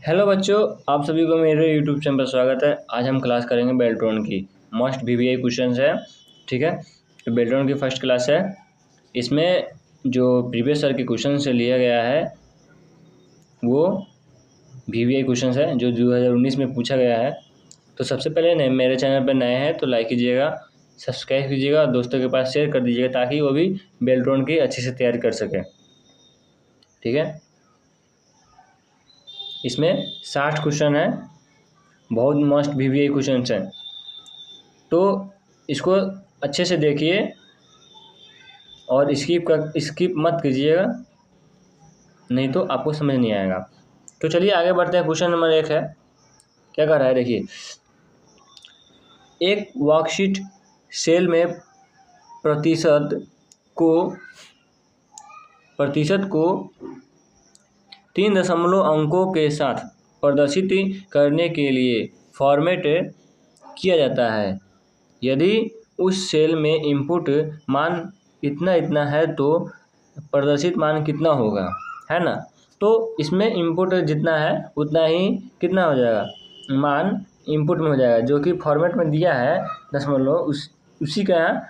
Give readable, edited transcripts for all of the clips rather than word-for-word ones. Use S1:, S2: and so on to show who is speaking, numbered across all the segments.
S1: Hello बच्चों, आप सभी को मेरे यूट्यूब चैनल पर स्वागत है। आज हम क्लास करेंगे बेल्ट्रॉन की मोस्ट वीवीआई क्वेश्चंस है। ठीक है, तो बेल्ट्रॉन की फर्स्ट क्लास है। इसमें जो प्रीवियस ईयर के क्वेश्चन से लिया गया है वो वीवीआई क्वेश्चंस है जो 2019 में पूछा गया है। तो सबसे पहले नए मेरे चैनल पर नए हैं तो लाइक कीजिएगा, सब्सक्राइब कीजिएगा और दोस्तों के पास शेयर कर दीजिएगा ताकि वो भी बेल्ट्रॉन की अच्छे से तैयारी कर सकें। ठीक है, इसमें 60 क्वेश्चन है, बहुत मस्त वीवीआई क्वेश्चन हैं। तो इसको अच्छे से देखिए और स्किप मत कीजिएगा, नहीं तो आपको समझ नहीं आएगा। तो चलिए आगे बढ़ते हैं। क्वेश्चन नंबर 1 है, क्या कर रहा है देखिए। एक वर्कशीट सेल में प्रतिशत को 3 दशमलव अंकों के साथ प्रदर्शित करने के लिए फॉर्मेट किया जाता है। यदि उस सेल में इनपुट मान इतना है तो प्रदर्शित मान कितना होगा, है ना। तो इसमें इनपुट जितना है उतना ही कितना हो जाएगा, मान इनपुट में हो जाएगा, जो कि फॉर्मेट में दिया है दशमलव उसी का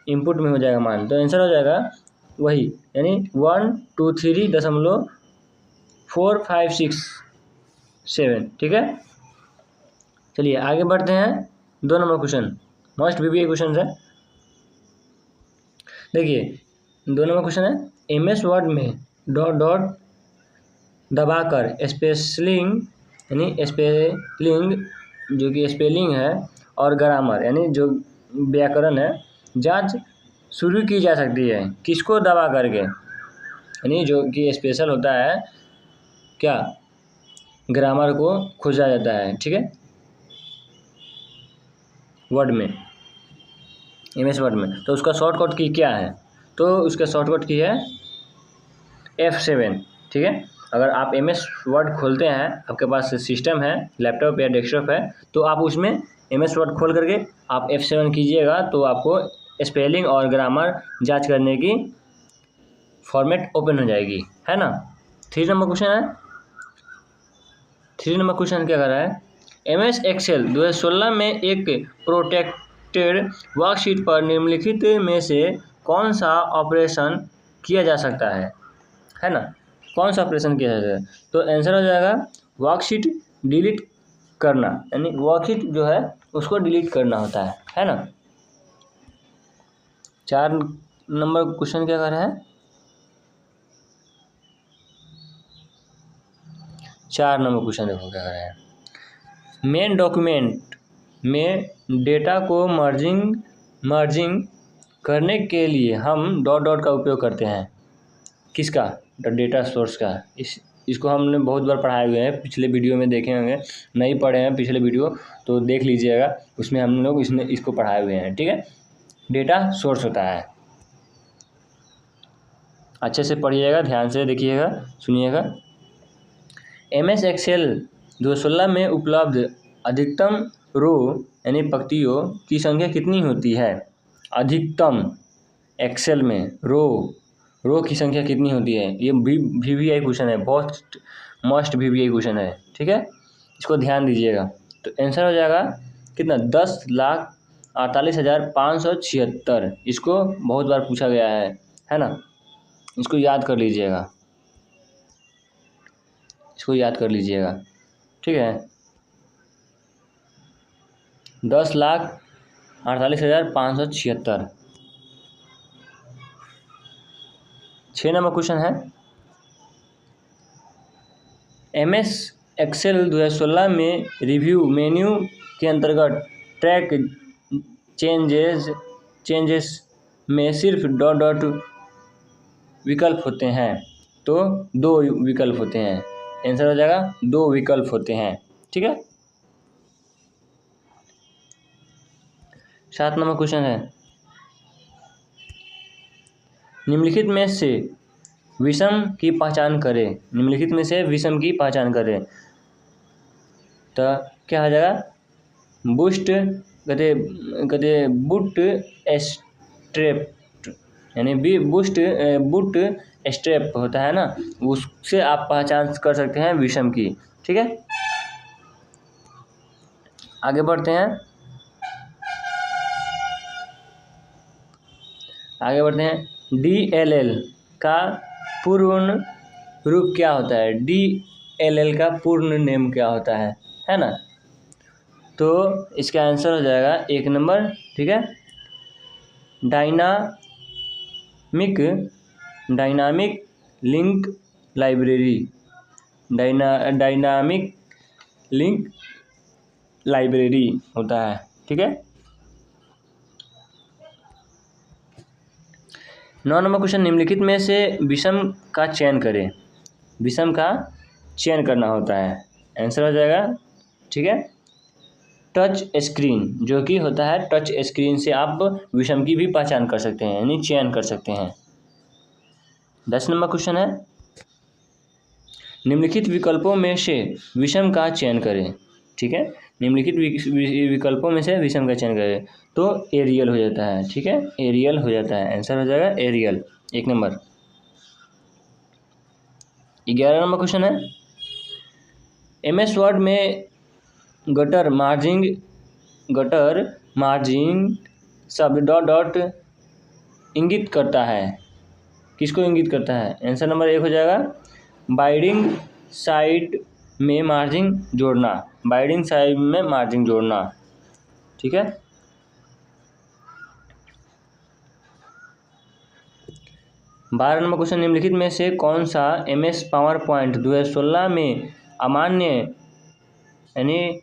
S1: इनपुट में हो जाएगा मान। तो आंसर हो जाएगा वही, यानी 123.456.7। ठीक है, चलिए आगे बढ़ते हैं। 2 number question most VVI question है। देखिए 2 नंबर क्वेश्चन है, एमएस वर्ड में डॉट डॉट दबाकर स्पेलिंग यानी स्पेलिंग जो कि स्पेलिंग है और ग्रामर यानी जो व्याकरण है जांच शुरू की जा सकती है। किसको दबा करके, यानी जो कि स्पेशल होता है क्या, ग्रामर को खोजा जाता है। ठीक है, वर्ड में, एमएस वर्ड में। तो उसका शॉर्टकट की क्या है, तो उसका शॉर्टकट की है F7। ठीक है, अगर आप एमएस वर्ड खोलते हैं, आपके पास सिस्टम है, लैपटॉप या डेस्कटॉप है, तो आप उसमें एमएस वर्ड खोल करके आप F7 कीजिएगा तो आपको स्पेलिंग और ग्रामर जांच करने की फॉर्मेट ओपन हो जाएगी, है ना। 3 नंबर क्वेश्चन है। 3 नंबर क्वेश्चन क्या कर रहा है, एमएस एक्सेल 2016 में एक प्रोटेक्टेड वर्कशीट पर निम्नलिखित में से कौन सा ऑपरेशन किया जा सकता है ना। कौन सा ऑपरेशन किया जाता है, तो आंसर हो जाएगा वर्कशीट डिलीट करना, यानी वर्कशीट जो है उसको डिलीट करना होता है ना। 4 नंबर क्वेश्चन क्या कर रहा है, 4 नंबर क्वेश्चन देखो क्या कर रहा है। मेन डॉक्यूमेंट में डेटा को मर्जिंग करने के लिए हम डॉट डॉट का उपयोग करते हैं। किसका, डेटा सोर्स का। इसको हमने बहुत बार पढ़ाए हुए हैं, पिछले वीडियो में देखे होंगे, नहीं पढ़े हैं पिछले वीडियो तो देख लीजिएगा, उसमें हम लोग इसको पढ़ाए हुए हैं। ठीक है, डेटा सोर्स होता है, अच्छे से पढ़िएगा, ध्यान से देखिएगा, सुनिएगा। एमएस एक्सेल 2016 में उपलब्ध अधिकतम रो यानी पंक्तियों की संख्या कितनी होती है। अधिकतम एक्सेल में रो की संख्या कितनी होती है, ये वीवीआई क्वेश्चन है, बहुत मस्ट वीवीआई क्वेश्चन है। ठीक है, इसको ध्यान दीजिएगा। तो आंसर हो जाएगा कितना, 10,48,576। इसको बहुत बार पूछा गया है ना, इसको याद कर लीजिएगा, इसको याद कर लीजिएगा। ठीक है, 10,48,576। 6 नंबर क्वेश्चन है, एमएस एक्सेल 2016 में रिव्यू मेन्यू के अंतर्गत ट्रैक चेंजेस में सिर्फ डॉट डॉट विकल्प होते हैं, तो 2 विकल्प होते हैं। आंसर हो जाएगा 2 विकल्प होते हैं। ठीक है, 7 नंबर क्वेश्चन है, निम्नलिखित में से विषम की पहचान करें। निम्नलिखित में से विषम की पहचान करें, तो क्या हो जाएगा, बूट स्ट्रैप यानी बूट स्ट्रैप होता है ना, उससे आप पहचान कर सकते हैं विषम की। ठीक है, आगे बढ़ते हैं। DLL का पूर्ण रूप क्या होता है? DLL का पूर्ण नेम क्या होता है ना? तो इसका आंसर हो जाएगा 1 नंबर, ठीक है, dynamic link library, dynamic link library होता है, ठीक है। 9 नंबर क्वेश्चन, निम्नलिखित में से विषम का चयन करें। विषम का चयन करना होता है, आंसर हो जाएगा, ठीक है, टच स्क्रीन, जो कि होता है टच स्क्रीन से आप विषम की भी पहचान कर सकते हैं, यानी चयन कर सकते हैं। 10 नंबर क्वेश्चन है, निम्नलिखित विकल्पों में से विषम का चयन करें, ठीक है, निम्नलिखित विकल्पों में से विषम का चयन करें, तो एरियल हो जाता है, ठीक है, एरियल हो जाता है, आंसर हो जाएगा एरियल, 1 नंबर। 11 नंबर क्वेश्चन है, MS वर्ड में गटर मार्जिंग शब्द डॉट डॉट इंगित करता है, किसको इंगित करता है? आंसर नंबर 1 हो जाएगा बाइंडिंग साइड में मार्जिन जोड़ना, बाइंडिंग साइड में मार्जिन जोड़ना, ठीक है। 12 नंबर क्वेश्चन, निम्नलिखित में से कौन सा MS पावर पॉइंट 2016 में अमान्य यानी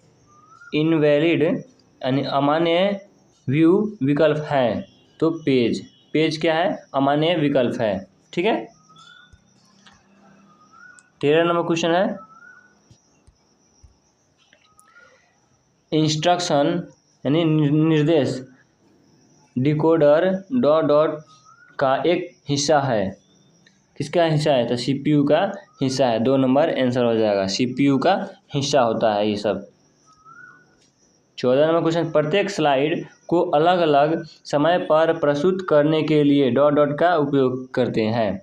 S1: इनवैलिड यानी अमान्य व्यू विकल्प है? तो पेज क्या है? अमान्य विकल्प है, ठीक है। 13 नंबर क्वेश्चन है, इंस्ट्रक्शन यानी निर्देश डिकोडर डॉट डॉट का एक हिस्सा है, किसका हिस्सा है? तो CPU का हिस्सा है, 2 नंबर आंसर हो जाएगा, CPU का हिस्सा होता है ये सब। 14 नंबर क्वेश्चन, प्रत्येक स्लाइड को अलग अलग समय पर प्रस्तुत करने के लिए डॉट डॉट का उपयोग करते हैं,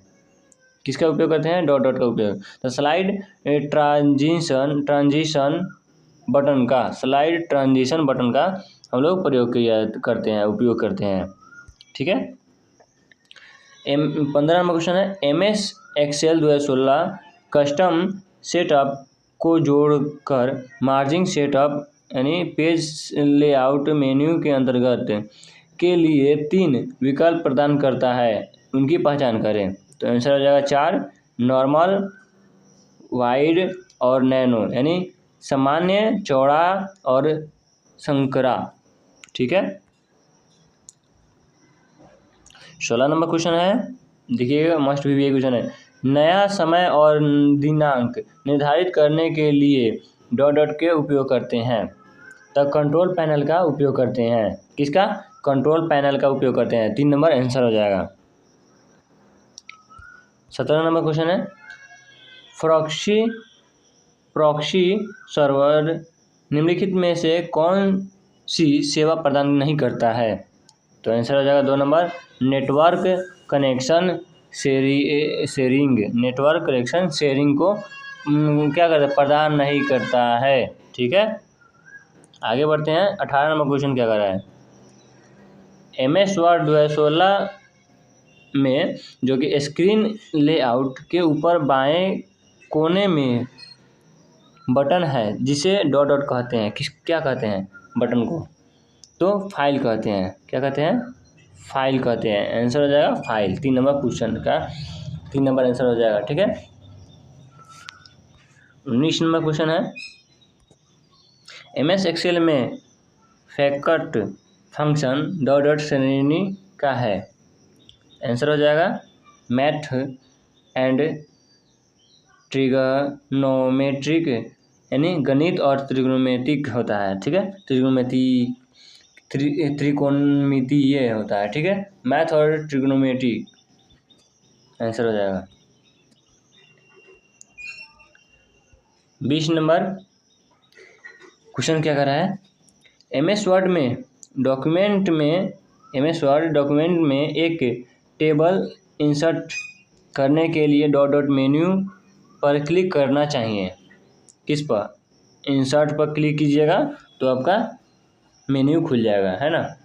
S1: किसका उपयोग करते हैं? डॉट डॉट का उपयोग। तो स्लाइड ट्रांजिशन बटन का, स्लाइड ट्रांजिशन बटन का हम लोग उपयोग करते हैं, ठीक है। 15 नंबर क्वेश्चन है, MS एक्सेल 2016 कस्टम सेटअप को जोड़कर मार्जिन सेटअप यानी पेज लेआउट मेन्यू के अंतर्गत के लिए 3 विकल्प प्रदान करता है, उनकी पहचान करें। तो आंसर हो जाएगा 4, नॉर्मल, वाइड और नैनो, यानी सामान्य, चौड़ा और संकरा, ठीक है। 16 नंबर क्वेश्चन है, देखिएगा, मस्ट भी क्वेश्चन है, नया समय और दिनांक निर्धारित करने के लिए डॉट डॉट के उपयोग करते हैं, तब कंट्रोल पैनल का उपयोग करते हैं, किसका? कंट्रोल पैनल का उपयोग करते हैं, 3 नंबर आंसर हो जाएगा। 17 नंबर क्वेश्चन है, प्रॉक्सी सर्वर निम्नलिखित में से कौन सी सेवा प्रदान नहीं करता है? तो आंसर हो जाएगा 2 number, network connection sharing, network connection sharing को क्या करता है? प्रदान नहीं करता है, ठीक है। आगे बढ़ते हैं, 18 नंबर क्वेश्चन क्या कर रहा है, MS वर्ड 2016 में जो कि स्क्रीन लेआउट के ऊपर बाएं कोने में बटन है, जिसे डॉट डॉट कहते हैं, क्या कहते हैं बटन को? तो फाइल कहते हैं, क्या कहते हैं? फाइल कहते हैं, आंसर हो जाएगा फाइल, 3 नंबर क्वेश्चन का 3 नंबर आंसर हो जाएगा, ठीक है। 19 नंबर क्वेश्चन है, MS एक्सेल में फैक्ट फंक्शन डॉट डॉट श्रेणी का है, आंसर हो जाएगा मैथ एंड ट्रिग्नोमेट्रिक, यानी गणित और त्रिकोणमितिक होता है, ठीक है, त्रिकोणमितीय होता है, ठीक है, मैथ और ट्रिग्नोमेट्रिक, आंसर हो जाएगा। 20 नंबर क्वेश्चन क्या कर रहा है, MS वर्ड डॉक्यूमेंट में एक टेबल इंसर्ट करने के लिए डॉट डॉट मेन्यू पर क्लिक करना चाहिए, किस पर, इंसर्ट पर क्लिक कीजिएगा तो आपका मेन्यू खुल जाएगा, है ना।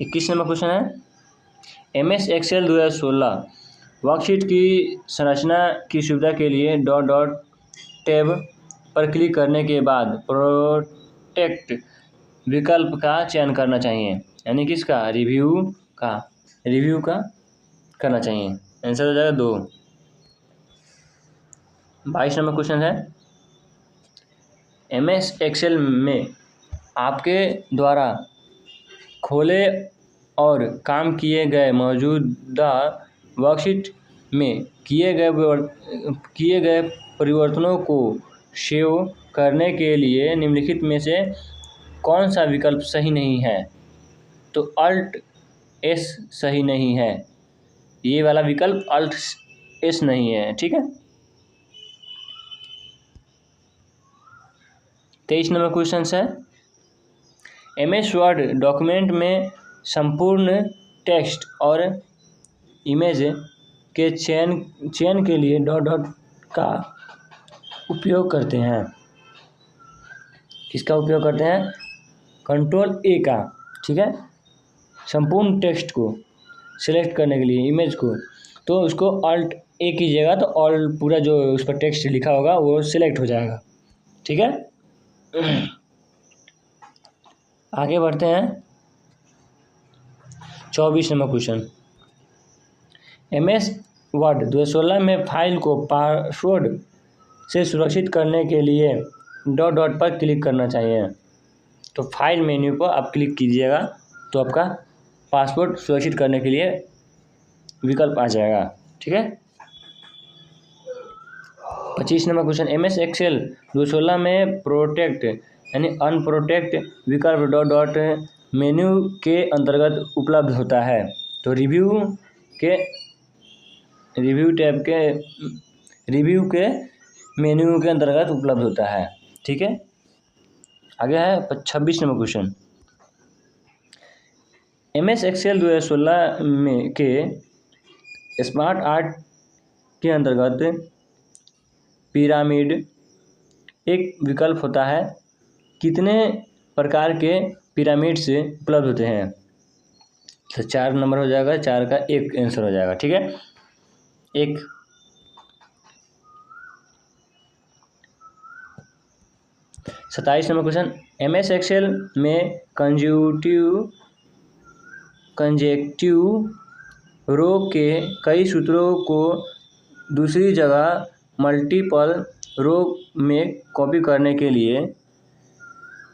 S1: 21 नंबर क्वेश्चन है, MS एक्सेल 2016 वर्कशीट की संरचना की सुविधा के लिए डॉट डॉट टैब पर क्लिक करने के बाद प्रोटेक्ट विकल्प का चयन करना चाहिए, यानी किसका, रिव्यू का करना चाहिए। आंसर हो जाएगा 2। 22 नंबर क्वेश्चन है, MS एक्सेल में आपके द्वारा खोले और काम किए गए मौजूदा वर्कशीट में किए गए परिवर्तनों को सेव करने के लिए निम्नलिखित में से कौन सा विकल्प सही नहीं है। तो Alt S सही नहीं है, ये वाला विकल्प Alt S नहीं है, ठीक है। 23 नंबर क्वेश्चन है, MS वर्ड डॉक्यूमेंट में संपूर्ण टेक्स्ट और इमेज के चयन के लिए डॉट डॉट का उपयोग करते हैं। किसका उपयोग करते हैं, Ctrl A का, ठीक है। संपूर्ण टेक्स्ट को सिलेक्ट करने के लिए, इमेज को, तो उसको Alt A कीजिएगा तो ऑल पूरा जो उस पर टेक्स्ट लिखा होगा वो सिलेक्ट हो जाएगा, ठीक है। आगे बढ़ते हैं। 24 नंबर क्वेश्चन, MS वर्ड 2016 में फाइल को पासवर्ड से सुरक्षित करने के लिए डॉट डॉट पर क्लिक करना चाहिए। तो फाइल मेन्यू पर आप क्लिक कीजिएगा तो आपका पासवर्ड सुरक्षित करने के लिए विकल्प आ जाएगा, ठीक है। 25 नंबर क्वेश्चन, MS एक्सेल 2016 में प्रोटेक्ट यानी अनप्रोटेक्ट विकल्प डॉट डॉट मेन्यू के अंतर्गत उपलब्ध होता है। तो रिव्यू के मेन्यू के अंतर्गत उपलब्ध होता है, ठीक है। आगे है 26 नंबर क्वेश्चन, MS एक्सेल 2016 में के स्मार्ट आर्ट के अंतर्गत पिरामिड एक विकल्प होता है। कितने प्रकार के पिरामिड से उपलब्ध होते हैं। तो 4 नंबर हो जाएगा, 4 का 1 आंसर हो जाएगा, ठीक है। 1 27 नंबर क्वेश्चन, MS एक्सेल में कंजेक्टिव रो के कई सूत्रों को दूसरी जगह मल्टीपल रो में कॉपी करने के लिए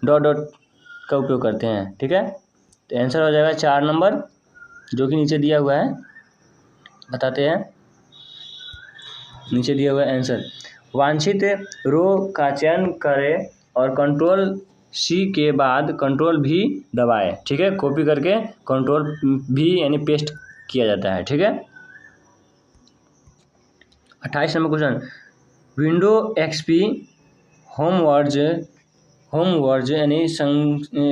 S1: डॉट डॉट का उपयोग करते हैं, ठीक है। तो आंसर हो जाएगा 4 नंबर, जो कि नीचे दिया हुआ है, बताते हैं। नीचे दिया हुआ है आंसर, वांछित रो का चयन करें और Ctrl+C के बाद Ctrl+V दबाएं, ठीक है। कॉपी करके Ctrl+V यानी पेस्ट किया जाता है, ठीक है। 28 number question, window XP home verge यानी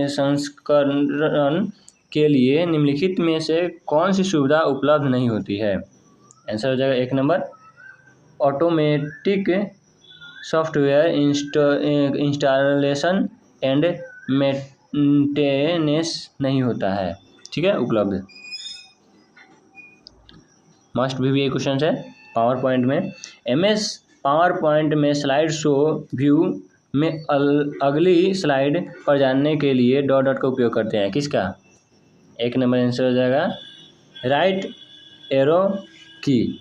S1: संस्करण के लिए निम्नलिखित में से कौन सी सुविधा उपलब्ध नहीं होती है। आंसर हो जाएगा 1 number, automatic software installation and maintenance नहीं होता है, ठीक है, उपलब्ध। मस्ट भी ये क्वेश्चन है पावर पॉइंट में। MS पावर पॉइंट में स्लाइड शो व्यू में अगली स्लाइड पर जाने के लिए डॉट डॉट का उपयोग करते हैं। किसका, 1 नंबर आंसर हो जाएगा राइट एरो की।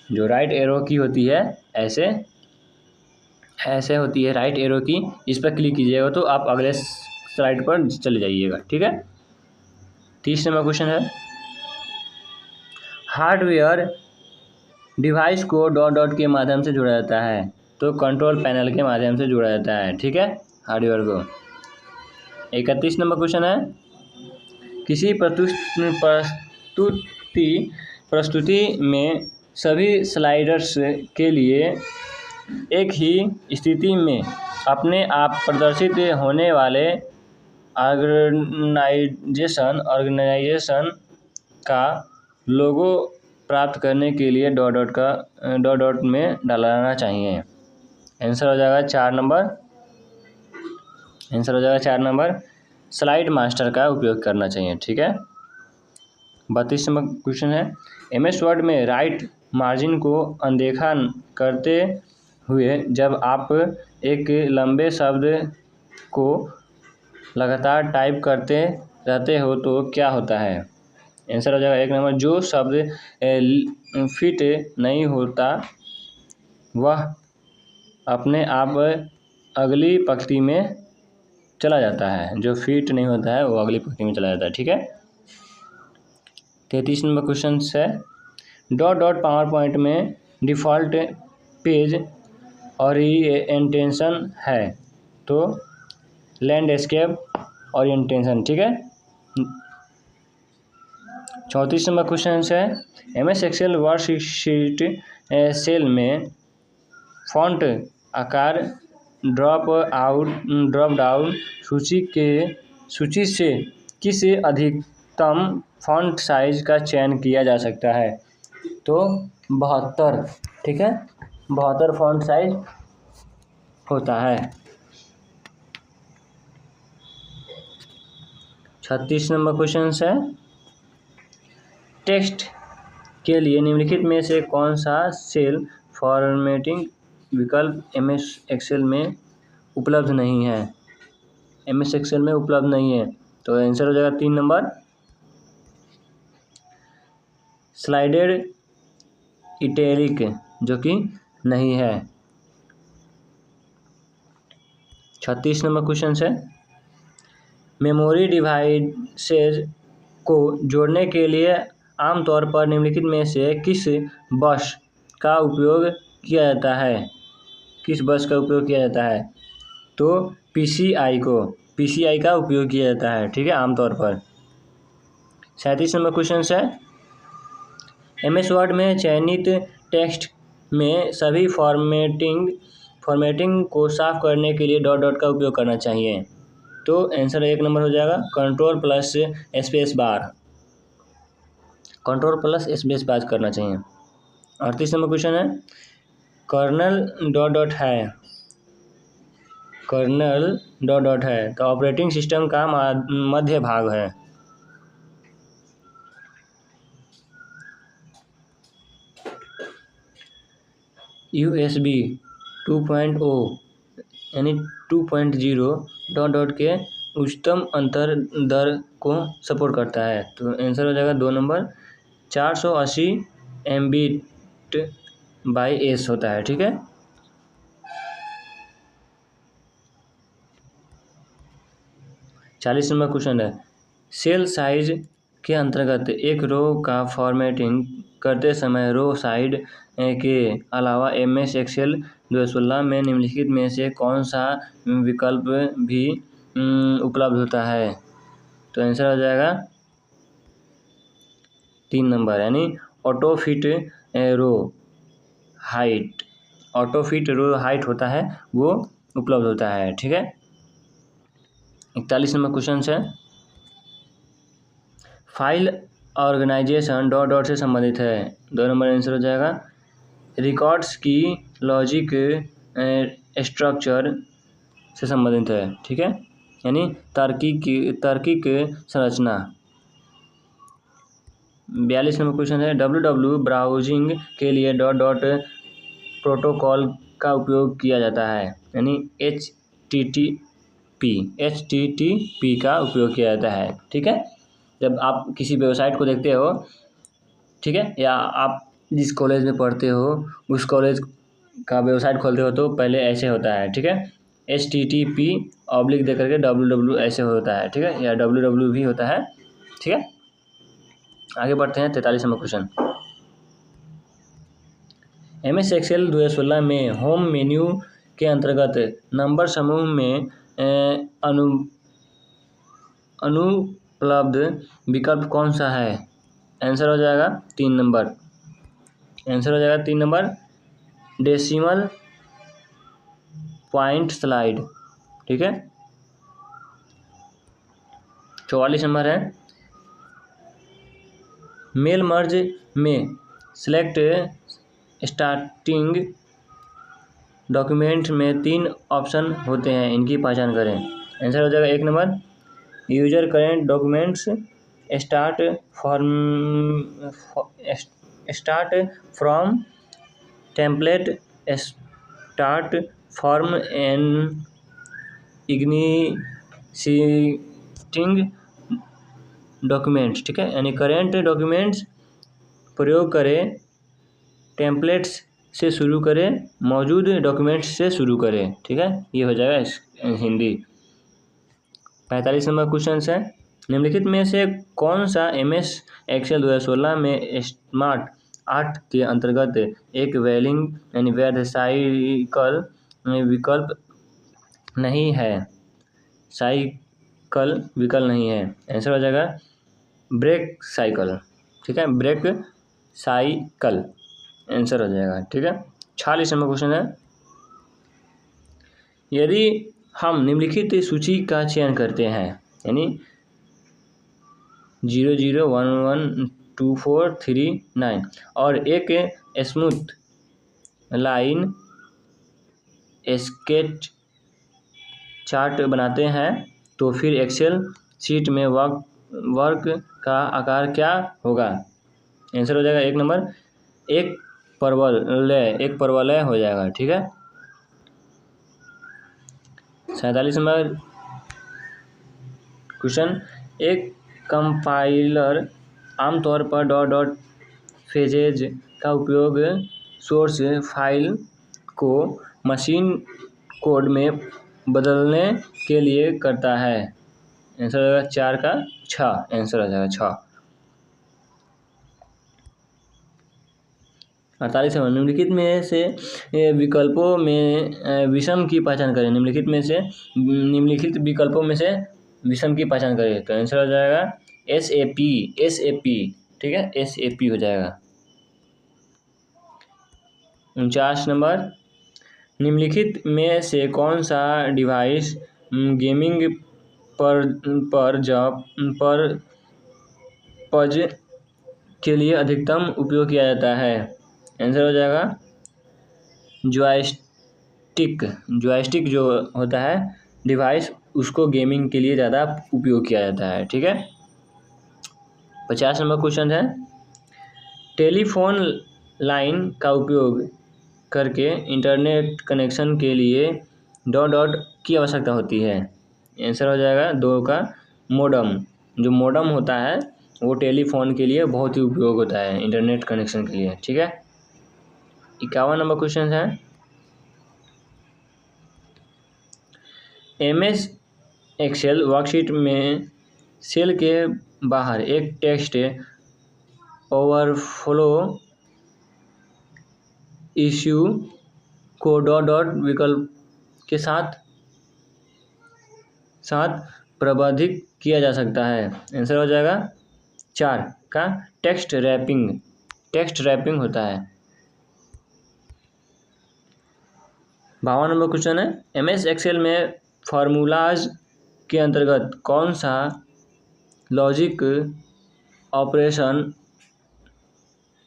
S1: जो राइट एरो की होती है ऐसे होती है राइट एरो की, इस पर क्लिक कीजिएगा तो आप अगले स्लाइड पर चले जाइएगा, ठीक है। 30 नंबर क्वेश्चन है, hardware device co dot dot के माध्यम से जोड़ा जाता है। तो कंट्रोल पैनल के माध्यम से जोड़ा जाता है, ठीक है, हार्डवेयर को। 31 नंबर क्वेश्चन है, किसी प्रस्तुति में सभी स्लाइडर्स के लिए एक ही स्थिति में अपने आप प्रदर्शित होने वाले ऑर्गेनाइजेशन का लोगो प्राप्त करने के लिए डॉट डॉट में डालना चाहिए। आंसर हो जाएगा 4 नंबर। आंसर हो जाएगा 4 नंबर, स्लाइड मास्टर का उपयोग करना चाहिए। ठीक है। 32 नंबर क्वेश्चन है, MS वर्ड में राइट मार्जिन को अनदेखा करते हुए जब आप एक लंबे शब्द को लगातार टाइप करते रहते हो तो क्या होता है? आंसर हो जाएगा 1 नंबर, जो शब्द फिट नहीं होता वह अपने आप अगली पंक्ति में चला जाता है। जो फिट नहीं होता है वो अगली पंक्ति में चला जाता है। ठीक है। 33 नंबर क्वेश्चन है, डॉट डॉट पावर पॉइंट में डिफ़ॉल्ट पेज ओरिएंटेशन है तो लैंडस्केप ओरिएंटेशन। ठीक है। 34 नंबर क्वेश्चन है, MS एक्सेल वर्कशीट सेल में फॉन्ट आकार ड्रॉप डाउन सूची से किस अधिकतम फॉन्ट साइज का चयन किया जा सकता है? तो 72। ठीक है, 72 फॉन्ट साइज होता है। 36 नंबर क्वेश्चन है, टेक्स्ट के लिए निम्नलिखित में से कौन सा सेल फॉर्मेटिंग विकल्प MS एक्सेल में उपलब्ध नहीं है? MS एक्सेल में उपलब्ध नहीं है तो आंसर हो जाएगा 3 नंबर, स्लाइडेड इटैलिक, जो कि नहीं है। 36 नंबर क्वेश्चन है, मेमोरी डिवाइसेज को जोड़ने के लिए आमतौर पर निम्नलिखित में से किस बस का उपयोग किया जाता है? किस बस का उपयोग किया जाता है? तो PCI का उपयोग किया जाता है। ठीक है, आमतौर पर। 37 नंबर क्वेश्चन है, MS वर्ड में चयनित टेक्स्ट में सभी फॉर्मेटिंग को साफ करने के लिए डॉट डॉट का उपयोग करना चाहिए। तो आंसर 1 नंबर हो जाएगा, कंट्रोल प्लस स्पेस बार करना चाहिए। 38 नंबर क्वेश्चन है, कर्नल डॉट डॉट है तो ऑपरेटिंग सिस्टम का मध्य भाग है। USB 2.0 यानी 2.0 डॉट डॉट के उच्चतम अंतर दर को सपोर्ट करता है। तो आंसर हो जाएगा 2 नंबर, 480 Mbit/s होता है। ठीक है। 40 नंबर क्वेश्चन है, सेल साइज के अंतर्गत एक रो का फॉर्मेटिंग करते समय रो साइड के अलावा MS एक्सेल 2016 में निम्नलिखित में से कौन सा विकल्प भी उपलब्ध होता है? तो आंसर हो जाएगा 3 नंबर, यानी ऑटो फिट रो हाइट होता है, वो उपलब्ध होता है। ठीक है। 41 नंबर क्वेश्चन है, फाइल ऑर्गेनाइजेशन डॉट डॉट से संबंधित है। 2 नंबर आंसर हो जाएगा, रिकॉर्ड्स की लॉजिक स्ट्रक्चर से संबंधित है। ठीक है, यानी तार्किक संरचना। 42 नंबर क्वेश्चन है, www ब्राउजिंग के लिए डॉट डॉट प्रोटोकॉल का उपयोग किया जाता है, यानी HTTP का उपयोग किया जाता है। ठीक है, जब आप किसी वेबसाइट को देखते हो, ठीक है, या आप जिस कॉलेज में पढ़ते हो उस कॉलेज का वेबसाइट खोलते हो तो पहले ऐसे होता है। ठीक है, HTTP ऑब्लिक दे करके www ऐसे होता है। ठीक है, या www भी होता है। ठीक है, आगे बढ़ते हैं। 43 नंबर क्वेश्चन, MS एक्सेल 2016 में होम मेन्यू के अंतर्गत नंबर समूह में अनुपलब्ध विकल्प कौन सा है? आंसर हो जाएगा 3 नंबर, डेसिमल पॉइंट स्लाइड। ठीक है। 44 नंबर है, मेल मर्ज में सेलेक्ट स्टार्टिंग डॉक्यूमेंट में 3 ऑप्शन होते हैं, इनकी पहचान करें। आंसर हो जाएगा 1 number user current documents start from template start form and existing documents, ठीक है। यानी करेंट डॉक्यूमेंट्स प्रयोग करें, टेम्पलेट्स से शुरू करें, मौजूद डॉक्यूमेंट्स से शुरू करें, ठीक है। ये हो जाएगा हिंदी। 45 नंबर क्वेश्चन है, निम्नलिखित में से कौन सा MS एक्सेल 2016 में स्मार्ट 8 के अंतर्गत एक वैलिंग यानी वैध साइकिल विकल्प नहीं है? साइकिल विकल्प नहीं है, आंसर हो जाएगा ब्रेक साइकिल, ठीक है। ब्रेक साइकिल आंसर हो जाएगा, ठीक है। 46 नंबर क्वेश्चन है, यदि हम निम्नलिखित सूची का चयन करते हैं यानी 0 0 1 1 2 4 3 9 और एक स्मूथ लाइन स्केच चार्ट बनाते हैं तो फिर एक्सेल शीट में वर्क का आकार क्या होगा? आंसर हो जाएगा 1 नंबर एक परवलय हो जाएगा, ठीक है। 47 नंबर क्वेश्चन, एक कंपाइलर आमतौर पर डॉट फ्रेजेज का उपयोग सोर्स फाइल को मशीन कोड में बदलने के लिए करता है। आंसर हो जाएगा 4 का 6, आंसर हो जाएगा 6। 48 निम्नलिखित में से विकल्पों में विषम की पहचान करें। निम्नलिखित विकल्पों में से विषम की पहचान करें तो आंसर हो जाएगा SAP, ठीक है, SAP हो जाएगा। 49 नंबर, निम्नलिखित में से कौन सा डिवाइस गेमिंग पर्पज के लिए अधिकतम उपयोग किया जाता है? आंसर हो जाएगा जॉयस्टिक जो होता है डिवाइस, उसको गेमिंग के लिए ज़्यादा उपयोग किया जाता है, ठीक है। 50 नंबर क्वेश्चन है, टेलीफोन लाइन का उपयोग करके इंटरनेट कनेक्शन के लिए डॉट की आवश्यकता होती है। आंसर हो जाएगा 2 का मोडम। जो मोडम होता है वो टेलीफोन के लिए बहुत ही उपयोग होता है इंटरनेट कनेक्शन के लिए, ठीक है। 51 नंबर क्वेश्चन है, MS एक्सेल वर्कशीट में सेल के बाहर एक text overflow issue co dot विकल्प के साथ प्रबंधित किया जा सकता है। आंसर हो जाएगा 4 का टेक्स्ट रैपिंग होता है। 52 नंबर क्वेश्चन है, MS एक्सेल में फार्मूलाज के अंतर्गत कौन सा लॉजिक ऑपरेशन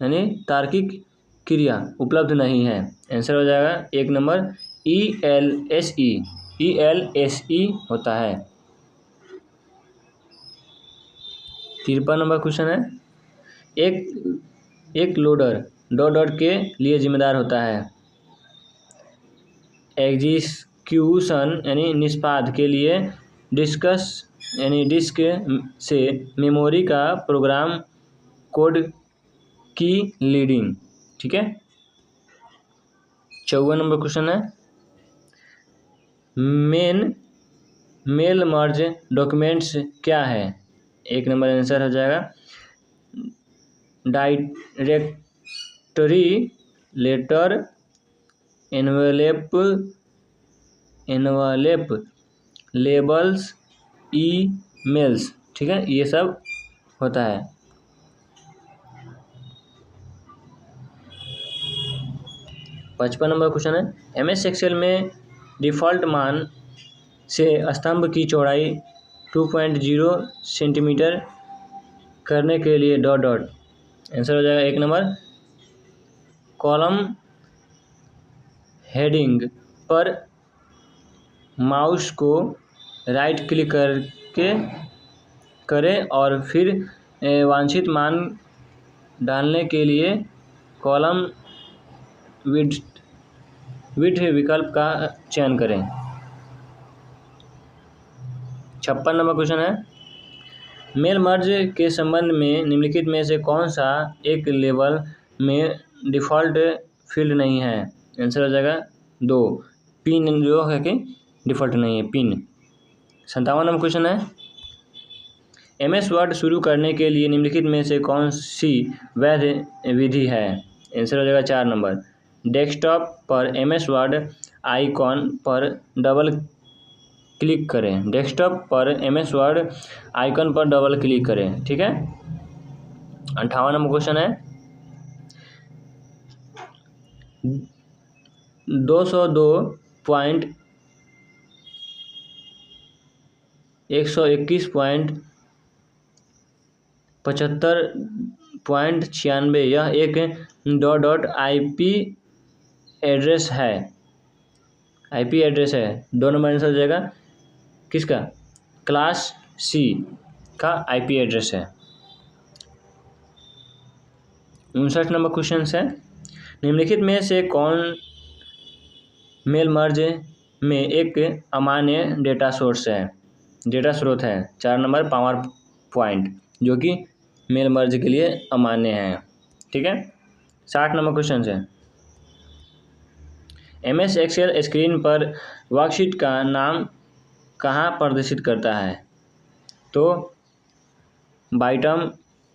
S1: यानी तार्किक क्रिया उपलब्ध नहीं है? आंसर हो जाएगा 1 नंबर ELSE होता है। 53 नंबर क्वेश्चन है, एक लोडर डॉट के लिए जिम्मेदार होता है। एग्जीक्यूशन यानी निष्पाद के लिए डिस्क से मेमोरी का प्रोग्राम कोड की लीडिंग, ठीक है। 54 नंबर क्वेश्चन है, मेल मर्ज डॉक्यूमेंट्स क्या है? 1 नंबर आंसर हो जाएगा directory, letter, envelope, labels, emails, ठीक है, ये सब होता है। 55 नंबर क्वेश्चन है, MS एक्सेल में डिफ़ॉल्ट मान से स्तंभ की चौड़ाई 2.0 सेंटीमीटर करने के लिए डॉट आंसर हो जाएगा 1 नंबर कॉलम हेडिंग पर माउस को राइट क्लिक करके करें और फिर वांछित मान डालने के लिए कॉलम विड्थ विकल्प का चयन करें। 56 नंबर क्वेश्चन है, मेल मर्ज के संबंध में निम्नलिखित में से कौन सा एक लेवल में डिफ़ॉल्ट फील्ड नहीं है? आंसर हो जाएगा 2, पिन जो है कि डिफ़ॉल्ट नहीं है, पिन। 57 नंबर क्वेश्चन है, MS वर्ड शुरू करने के लिए निम्नलिखित में से कौन सी वैध विधि है? आंसर हो जाएगा 4 नंबर, डेस्कटॉप पर MS वर्ड आइकॉन पर डबल क्लिक करें। डेस्कटॉप पर MS वर्ड आइकन पर डबल क्लिक करें, ठीक है। 58 नंबर क्वेश्चन है, 202.121.75.96 यह एक .IP एड्रेस है, IP एड्रेस है। 2 नंबर आंसर हो जाएगा किसका? क्लास C का IP एड्रेस है। 59 नंबर क्वेश्चन है, निम्नलिखित में से कौन मेल मर्ज में एक अमान्य डेटा स्रोत है? 4 नंबर पावर पॉइंट, जो कि मेल मर्ज के लिए अमान्य है, ठीक है। 60 नंबर क्वेश्चन है, MS एक्सेल स्क्रीन पर वर्कशीट का नाम कहाँ प्रदर्शित करता है? तो बॉटम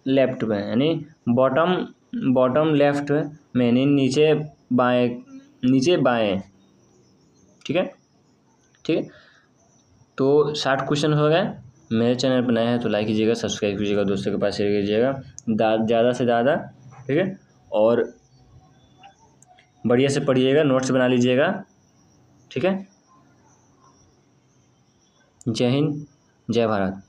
S1: लेफ्ट में, यानी बॉटम लेफ्ट में, यानी नीचे बाएं, ठीक है। तो 60 क्वेश्चन हो गए। मेरे चैनल पर नए हैं तो लाइक कीजिएगा, सब्सक्राइब कीजिएगा, दोस्तों के पास शेयर कीजिएगा ज़्यादा से ज़्यादा, ठीक है। और बढ़िया से पढ़िएगा, नोट्स बना लीजिएगा, ठीक है। जय हिंद, जय भारत।